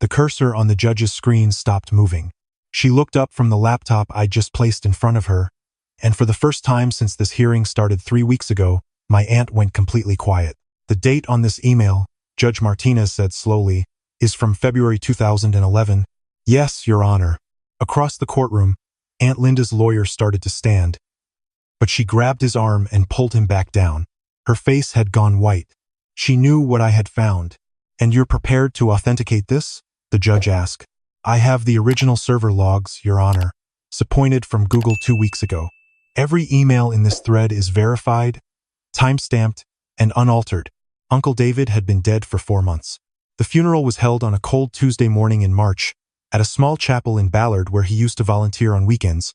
The cursor on the judge's screen stopped moving. She looked up from the laptop I'd just placed in front of her, and for the first time since this hearing started 3 weeks ago, my aunt went completely quiet. The date on this email, Judge Martinez said slowly, is from February 2011. Yes, Your Honor. Across the courtroom, Aunt Linda's lawyer started to stand, but she grabbed his arm and pulled him back down. Her face had gone white. She knew what I had found. And you're prepared to authenticate this? The judge asked. I have the original server logs, Your Honor, subpoenaed from Google 2 weeks ago. Every email in this thread is verified, time-stamped, and unaltered. Uncle David had been dead for 4 months. The funeral was held on a cold Tuesday morning in March, at a small chapel in Ballard where he used to volunteer on weekends.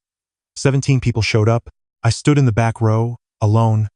17 people showed up. I stood in the back row, alone,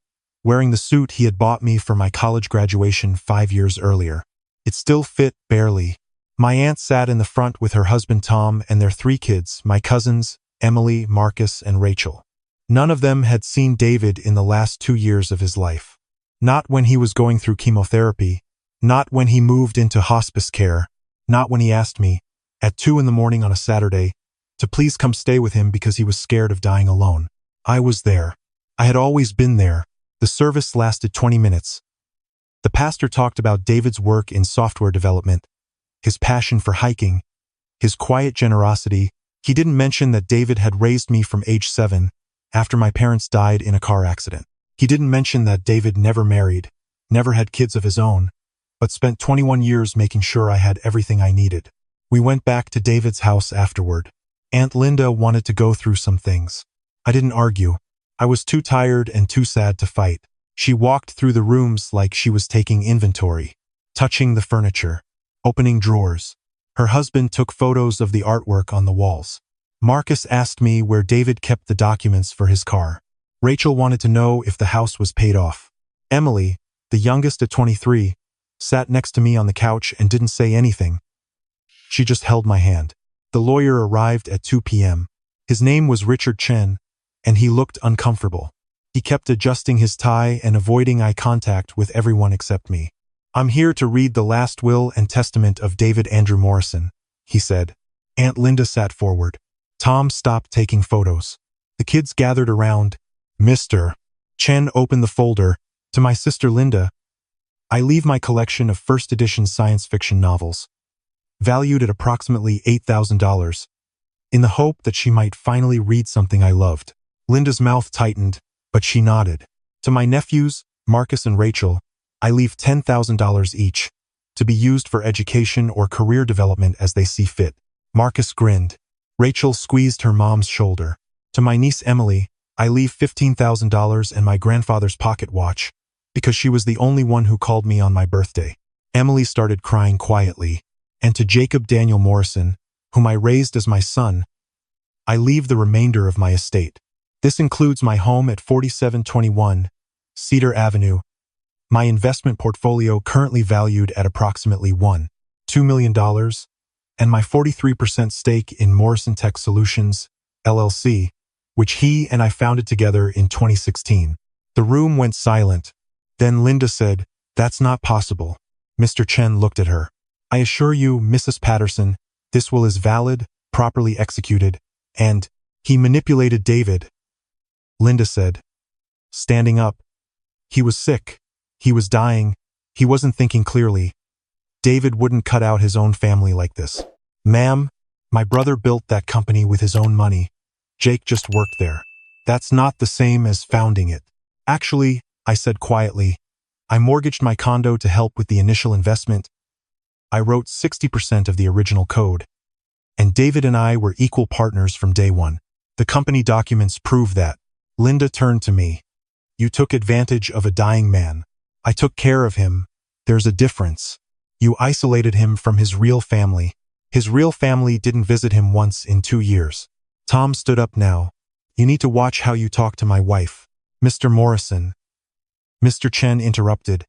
wearing the suit he had bought me for my college graduation 5 years earlier. It still fit, barely. My aunt sat in the front with her husband Tom and their 3 kids, my cousins, Emily, Marcus, and Rachel. None of them had seen David in the last 2 years of his life. Not when he was going through chemotherapy, not when he moved into hospice care, not when he asked me, at 2 a.m. on a Saturday, to please come stay with him because he was scared of dying alone. I was there. I had always been there. The service lasted 20 minutes. The pastor talked about David's work in software development, his passion for hiking, his quiet generosity. He didn't mention that David had raised me from age 7, after my parents died in a car accident. He didn't mention that David never married, never had kids of his own, but spent 21 years making sure I had everything I needed. We went back to David's house afterward. Aunt Linda wanted to go through some things. I didn't argue. I was too tired and too sad to fight. She walked through the rooms like she was taking inventory, touching the furniture, opening drawers. Her husband took photos of the artwork on the walls. Marcus asked me where David kept the documents for his car. Rachel wanted to know if the house was paid off. Emily, the youngest at 23, sat next to me on the couch and didn't say anything. She just held my hand. The lawyer arrived at 2 p.m. His name was Richard Chen, and he looked uncomfortable. He kept adjusting his tie and avoiding eye contact with everyone except me. I'm here to read the last will and testament of David Andrew Morrison, he said. Aunt Linda sat forward. Tom stopped taking photos. The kids gathered around. Mr. Chen opened the folder. To my sister Linda, I leave my collection of first edition science fiction novels, valued at approximately $8,000, in the hope that she might finally read something I loved. Linda's mouth tightened, but she nodded. To my nephews, Marcus and Rachel, I leave $10,000 each, to be used for education or career development as they see fit. Marcus grinned. Rachel squeezed her mom's shoulder. To my niece Emily, I leave $15,000 and my grandfather's pocket watch, because she was the only one who called me on my birthday. Emily started crying quietly. And to Jacob Daniel Morrison, whom I raised as my son, I leave the remainder of my estate. This includes my home at 4721 Cedar Avenue, my investment portfolio currently valued at approximately $2 million, and my 43% stake in Morrison Tech Solutions, LLC, which he and I founded together in 2016. The room went silent. Then Linda said, "That's not possible." Mr. Chen looked at her. "I assure you, Mrs. Patterson, this will is valid, properly executed, and he manipulated David," Linda said, standing up. "He was sick. He was dying. He wasn't thinking clearly. David wouldn't cut out his own family like this. Ma'am, my brother built that company with his own money. Jake just worked there. That's not the same as founding it. Actually," I said quietly, "I mortgaged my condo to help with the initial investment. I wrote 60% of the original code. And David and I were equal partners from day one. The company documents prove that." Linda turned to me. "You took advantage of a dying man. I took care of him. There's a difference. You isolated him from his real family. His real family didn't visit him once in 2 years." Tom stood up now. "You need to watch how you talk to my wife, Mr. Morrison." Mr. Chen interrupted.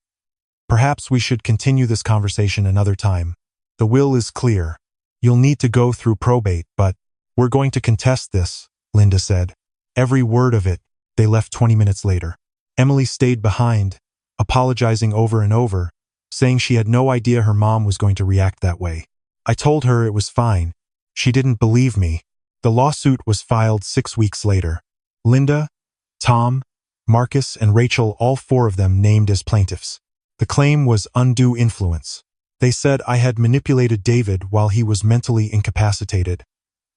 "Perhaps we should continue this conversation another time. The will is clear. You'll need to go through probate, but we're going to contest this," Linda said. "Every word of it." They left 20 minutes later. Emily stayed behind, apologizing over and over, saying she had no idea her mom was going to react that way. I told her it was fine. She didn't believe me. The lawsuit was filed 6 weeks later. Linda, Tom, Marcus, and Rachel, all 4 of them named as plaintiffs. The claim was undue influence. They said I had manipulated David while he was mentally incapacitated.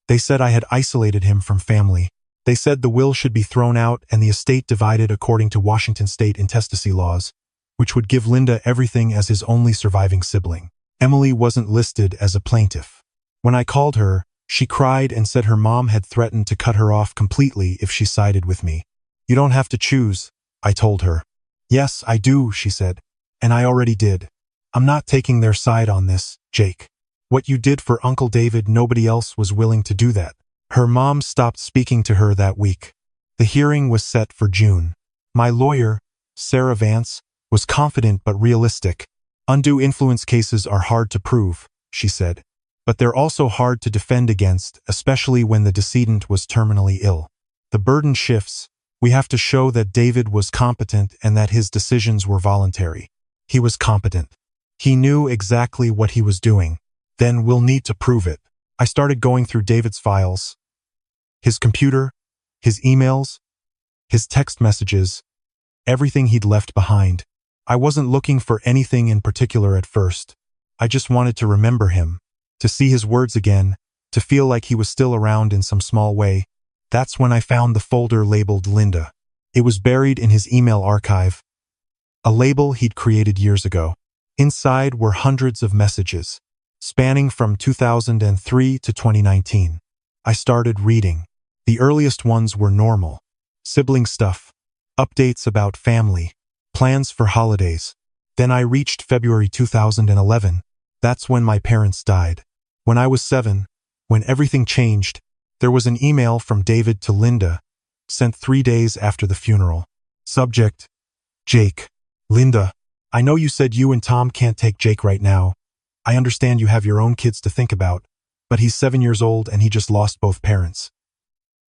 They said I had isolated him from family. They said the will should be thrown out and the estate divided according to Washington state intestacy laws, which would give Linda everything as his only surviving sibling. Emily wasn't listed as a plaintiff. When I called her, she cried and said her mom had threatened to cut her off completely if she sided with me. You don't have to choose, I told her. Yes, I do, she said. And I already did. I'm not taking their side on this, Jake. What you did for Uncle David, nobody else was willing to do that. Her mom stopped speaking to her that week. The hearing was set for June. My lawyer, Sarah Vance, was confident but realistic. Undue influence cases are hard to prove, she said. But they're also hard to defend against, especially when the decedent was terminally ill. The burden shifts. We have to show that David was competent and that his decisions were voluntary. He was competent. He knew exactly what he was doing. Then we'll need to prove it. I started going through David's files. His computer, his emails, his text messages, everything he'd left behind. I wasn't looking for anything in particular at first. I just wanted to remember him, to see his words again, to feel like he was still around in some small way. That's when I found the folder labeled Linda. It was buried in his email archive, a label he'd created years ago. Inside were hundreds of messages, spanning from 2003 to 2019. I started reading. The earliest ones were normal. Sibling stuff, updates about family, plans for holidays. Then I reached February 2011. That's when my parents died. When I was 7, when everything changed, there was an email from David to Linda, sent 3 days after the funeral. Subject: Jake. Linda, I know you said you and Tom can't take Jake right now. I understand you have your own kids to think about, but he's 7 years old and he just lost both parents.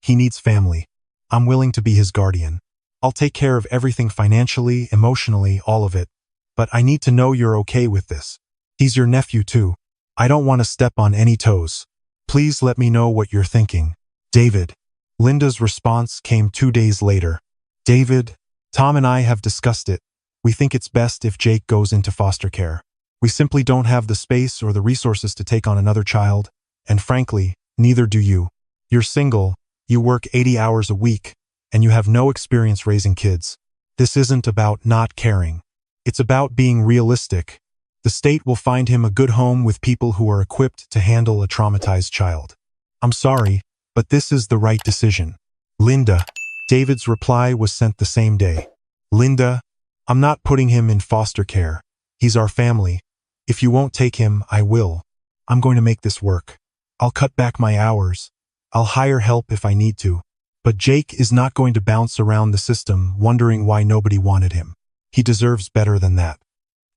He needs family. I'm willing to be his guardian. I'll take care of everything financially, emotionally, all of it. But I need to know you're okay with this. He's your nephew too. I don't want to step on any toes. Please let me know what you're thinking. David. Linda's response came 2 days later. David, Tom and I have discussed it. We think it's best if Jake goes into foster care. We simply don't have the space or the resources to take on another child, and frankly, neither do you. You're single, you work 80 hours a week, and you have no experience raising kids. This isn't about not caring. It's about being realistic. The state will find him a good home with people who are equipped to handle a traumatized child. I'm sorry, but this is the right decision. Linda. David's reply was sent the same day. Linda, I'm not putting him in foster care. He's our family. If you won't take him, I will. I'm going to make this work. I'll cut back my hours. I'll hire help if I need to. But Jake is not going to bounce around the system wondering why nobody wanted him. He deserves better than that.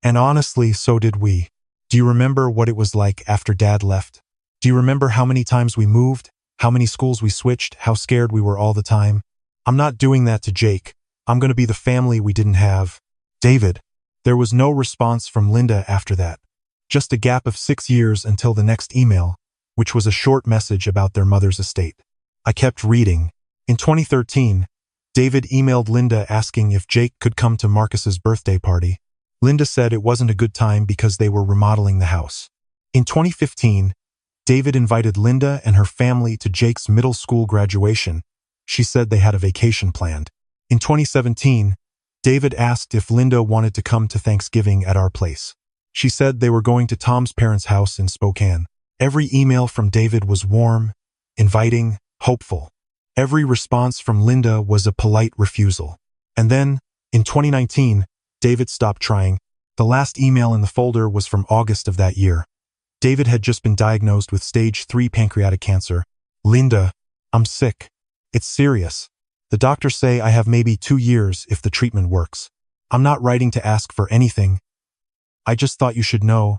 And honestly, so did we. Do you remember what it was like after Dad left? Do you remember how many times we moved? How many schools we switched? How scared we were all the time? I'm not doing that to Jake. I'm going to be the family we didn't have. David. There was no response from Linda after that. Just a gap of 6 years until the next email, which was a short message about their mother's estate. I kept reading. In 2013, David emailed Linda asking if Jake could come to Marcus's birthday party. Linda said it wasn't a good time because they were remodeling the house. In 2015, David invited Linda and her family to Jake's middle school graduation. She said they had a vacation planned. In 2017, David asked if Linda wanted to come to Thanksgiving at our place. She said they were going to Tom's parents' house in Spokane. Every email from David was warm, inviting, hopeful. Every response from Linda was a polite refusal. And then, in 2019, David stopped trying. The last email in the folder was from August of that year. David had just been diagnosed with stage 3 pancreatic cancer. Linda, I'm sick. It's serious. The doctors say I have maybe 2 years if the treatment works. I'm not writing to ask for anything. I just thought you should know.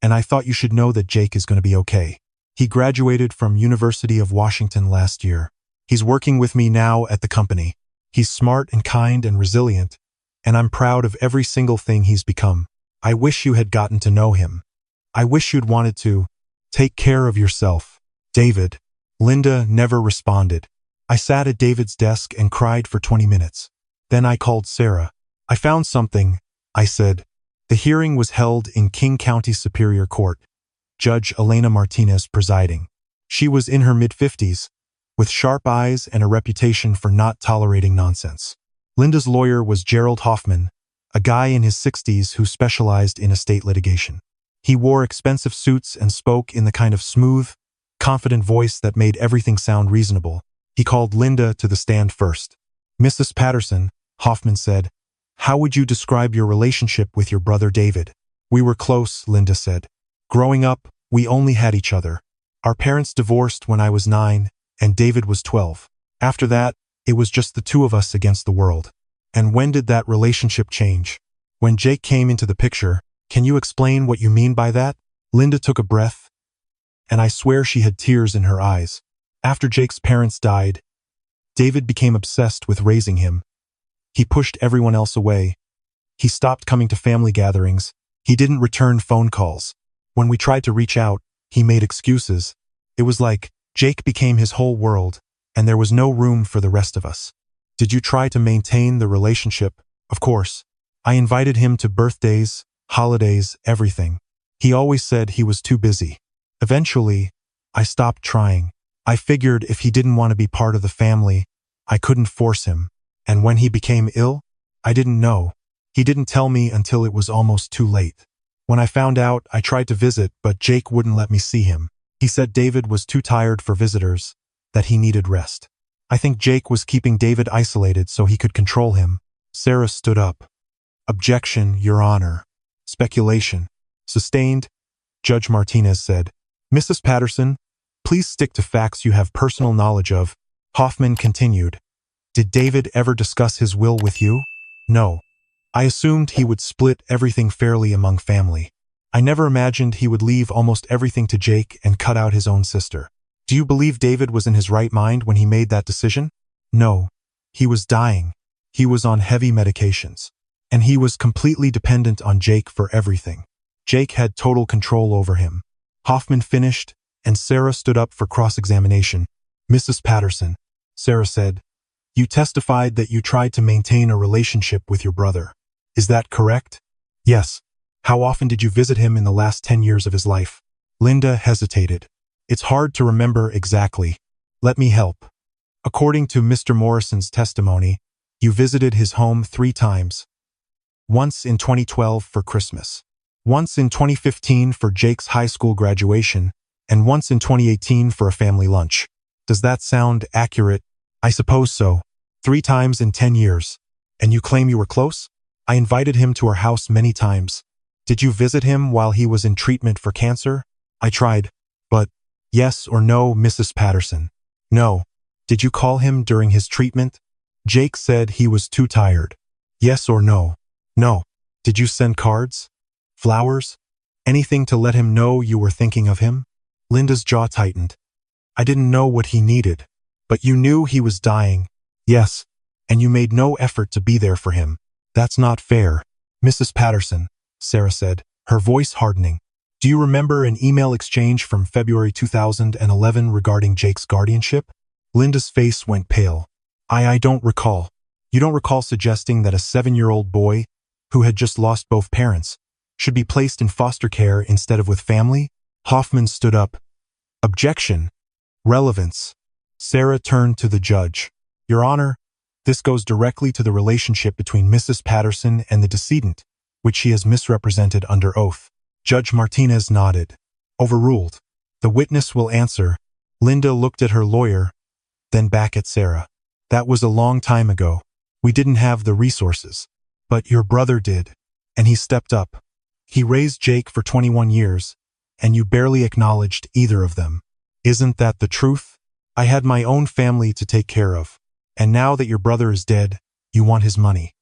And I thought you should know that Jake is going to be okay. He graduated from University of Washington last year. He's working with me now at the company. He's smart and kind and resilient, and I'm proud of every single thing he's become. I wish you had gotten to know him. I wish you'd wanted to. Take care of yourself. David. Linda never responded. I sat at David's desk and cried for 20 minutes. Then I called Sarah. I found something, I said. The hearing was held in King County Superior Court, Judge Elena Martinez presiding. She was in her mid-50s, with sharp eyes and a reputation for not tolerating nonsense. Linda's lawyer was Gerald Hoffman, a guy in his 60s who specialized in estate litigation. He wore expensive suits and spoke in the kind of smooth, confident voice that made everything sound reasonable. He called Linda to the stand first. Mrs. Patterson, Hoffman said, how would you describe your relationship with your brother David? We were close, Linda said. Growing up, we only had each other. Our parents divorced when I was 9, and David was 12. After that, it was just the two of us against the world. And when did that relationship change? When Jake came into the picture. Can you explain what you mean by that? Linda took a breath, and I swear she had tears in her eyes. After Jake's parents died, David became obsessed with raising him. He pushed everyone else away. He stopped coming to family gatherings. He didn't return phone calls. When we tried to reach out, he made excuses. It was like Jake became his whole world, and there was no room for the rest of us. Did you try to maintain the relationship? Of course. I invited him to birthdays, holidays, everything. He always said he was too busy. Eventually, I stopped trying. I figured if he didn't want to be part of the family, I couldn't force him. And when he became ill, I didn't know. He didn't tell me until it was almost too late. When I found out, I tried to visit, but Jake wouldn't let me see him. He said David was too tired for visitors, that he needed rest. I think Jake was keeping David isolated so he could control him. Sarah stood up. Objection, Your Honor. Speculation. Sustained, Judge Martinez said. Mrs. Patterson, please stick to facts you have personal knowledge of. Hoffman continued. Did David ever discuss his will with you? No. I assumed he would split everything fairly among family. I never imagined he would leave almost everything to Jake and cut out his own sister. Do you believe David was in his right mind when he made that decision? No. He was dying. He was on heavy medications. And he was completely dependent on Jake for everything. Jake had total control over him. Hoffman finished, and Sarah stood up for cross-examination. Mrs. Patterson, Sarah said, you testified that you tried to maintain a relationship with your brother. Is that correct? Yes. How often did you visit him in the last 10 years of his life? Linda hesitated. It's hard to remember exactly. Let me help. According to Mr. Morrison's testimony, you visited his home 3 times. Once in 2012 for Christmas. Once in 2015 for Jake's high school graduation, and once in 2018 for a family lunch. Does that sound accurate? I suppose so. 3 times in 10 years. And you claim you were close? I invited him to our house many times. Did you visit him while he was in treatment for cancer? I tried. But, yes or no, Mrs. Patterson? No. Did you call him during his treatment? Jake said he was too tired. Yes or no? No. Did you send cards? Flowers? Anything to let him know you were thinking of him? Linda's jaw tightened. I didn't know what he needed. But you knew he was dying. Yes. And you made no effort to be there for him. That's not fair. Mrs. Patterson, Sarah said, her voice hardening. Do you remember an email exchange from February 2011 regarding Jake's guardianship? Linda's face went pale. I don't recall. You don't recall suggesting that a 7-year-old boy, who had just lost both parents, should be placed in foster care instead of with family? Hoffman stood up. Objection. Relevance. Sarah turned to the judge. Your Honor, this goes directly to the relationship between Mrs. Patterson and the decedent, which she has misrepresented under oath. Judge Martinez nodded. Overruled. The witness will answer. Linda looked at her lawyer, then back at Sarah. That was a long time ago. We didn't have the resources. But your brother did. And he stepped up. He raised Jake for 21 years, and you barely acknowledged either of them. Isn't that the truth? I had my own family to take care of. And now that your brother is dead, you want his money.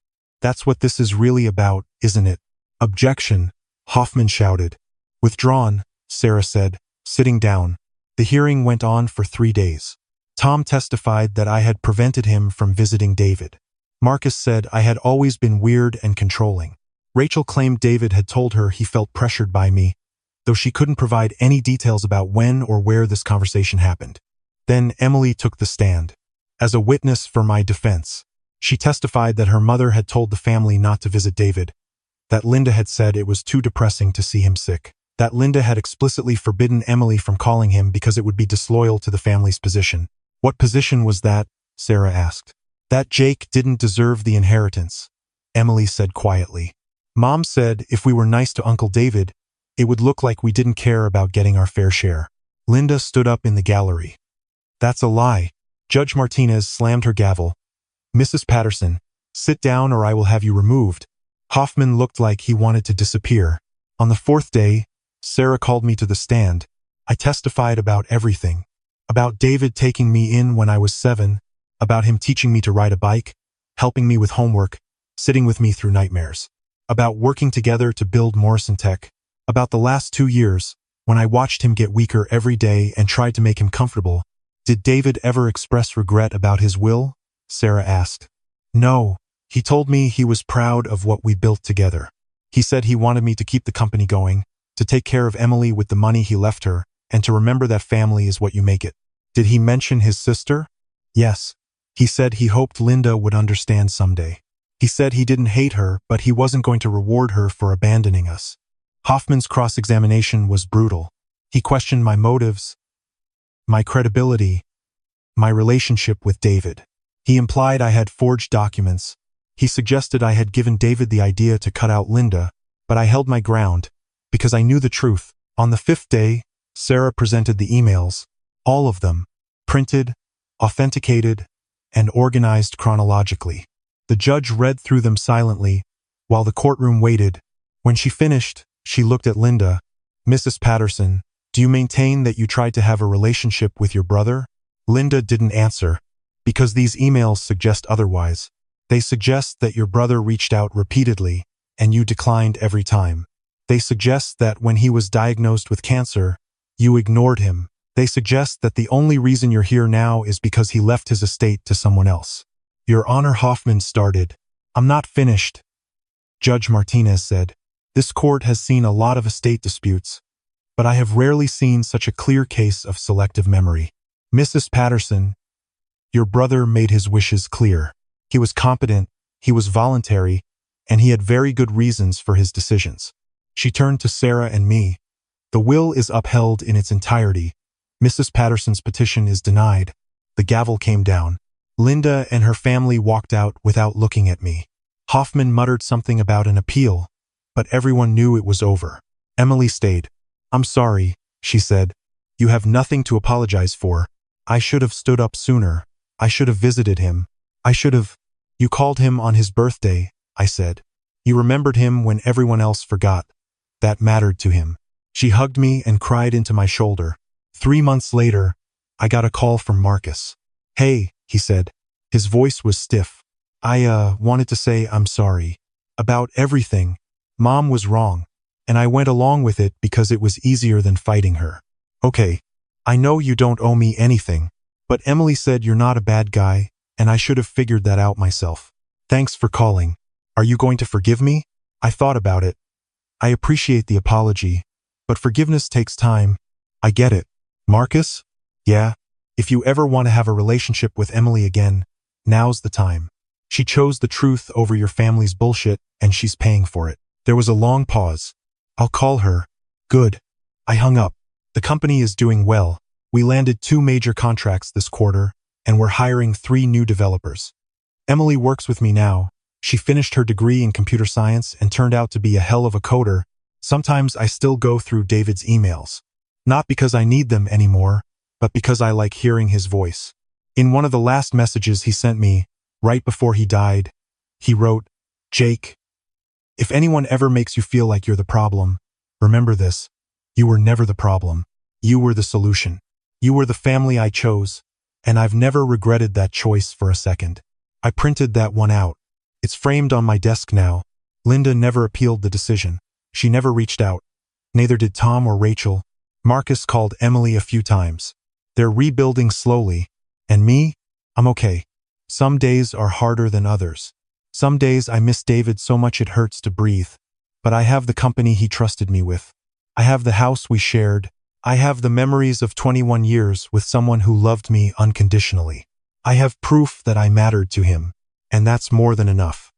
That's what this is really about, isn't it? Objection, Hoffman shouted. Withdrawn, Sarah said, sitting down. The hearing went on for 3 days. Tom testified that I had prevented him from visiting David. Marcus said I had always been weird and controlling. Rachel claimed David had told her he felt pressured by me, though she couldn't provide any details about when or where this conversation happened. Then Emily took the stand. As a witness for my defense, she testified that her mother had told the family not to visit David, that Linda had said it was too depressing to see him sick, that Linda had explicitly forbidden Emily from calling him because it would be disloyal to the family's position. What position was that? Sarah asked. That Jake didn't deserve the inheritance, Emily said quietly. Mom said if we were nice to Uncle David, it would look like we didn't care about getting our fair share. Linda stood up in the gallery. That's a lie. Judge Martinez slammed her gavel. Mrs. Patterson, sit down or I will have you removed. Hoffman looked like he wanted to disappear. On the fourth day, Sarah called me to the stand. I testified about everything. About David taking me in when I was 7, about him teaching me to ride a bike, helping me with homework, sitting with me through nightmares. About working together to build Morrison Tech. About the last 2 years, when I watched him get weaker every day and tried to make him comfortable. Did David ever express regret about his will? Sarah asked. No, he told me he was proud of what we built together. He said he wanted me to keep the company going, to take care of Emily with the money he left her, and to remember that family is what you make it. Did he mention his sister? Yes. He said he hoped Linda would understand someday. He said he didn't hate her, but he wasn't going to reward her for abandoning us. Hoffman's cross-examination was brutal. He questioned my motives, my credibility, my relationship with David. He implied I had forged documents. He suggested I had given David the idea to cut out Linda, but I held my ground, because I knew the truth. On the 5th day, Sarah presented the emails, all of them, printed, authenticated, and organized chronologically. The judge read through them silently, while the courtroom waited. When she finished, she looked at Linda. Mrs. Patterson, do you maintain that you tried to have a relationship with your brother? Linda didn't answer, because these emails suggest otherwise. They suggest that your brother reached out repeatedly, and you declined every time. They suggest that when he was diagnosed with cancer, you ignored him. They suggest that the only reason you're here now is because he left his estate to someone else. Your Honor, Hoffman started. I'm not finished, Judge Martinez said. This court has seen a lot of estate disputes, but I have rarely seen such a clear case of selective memory. Mrs. Patterson, your brother made his wishes clear. He was competent, he was voluntary, and he had very good reasons for his decisions. She turned to Sarah and me. The will is upheld in its entirety. Mrs. Patterson's petition is denied. The gavel came down. Linda and her family walked out without looking at me. Hoffman muttered something about an appeal, but everyone knew it was over. Emily stayed. I'm sorry, she said. You have nothing to apologize for. I should have stood up sooner. I should have visited him. I should have. You called him on his birthday, I said. You remembered him when everyone else forgot. That mattered to him. She hugged me and cried into my shoulder. 3 months later, I got a call from Marcus. Hey, he said. His voice was stiff. I wanted to say I'm sorry. About everything. Mom was wrong. And I went along with it because it was easier than fighting her. Okay, I know you don't owe me anything, but Emily said you're not a bad guy, and I should have figured that out myself. Thanks for calling. Are you going to forgive me? I thought about it. I appreciate the apology, but forgiveness takes time. I get it. Marcus? Yeah, if you ever want to have a relationship with Emily again, now's the time. She chose the truth over your family's bullshit, and she's paying for it. There was a long pause. I'll call her. Good. I hung up. The company is doing well. We landed 2 major contracts this quarter, and we're hiring 3 new developers. Emily works with me now. She finished her degree in computer science and turned out to be a hell of a coder. Sometimes I still go through David's emails. Not because I need them anymore, but because I like hearing his voice. In one of the last messages he sent me, right before he died, he wrote, Jake, if anyone ever makes you feel like you're the problem, remember this. You were never the problem. You were the solution. You were the family I chose, and I've never regretted that choice for a second. I printed that one out. It's framed on my desk now. Linda never appealed the decision. She never reached out. Neither did Tom or Rachel. Marcus called Emily a few times. They're rebuilding slowly. And me? I'm okay. Some days are harder than others. Some days I miss David so much it hurts to breathe. But I have the company he trusted me with. I have the house we shared. I have the memories of 21 years with someone who loved me unconditionally. I have proof that I mattered to him, and that's more than enough.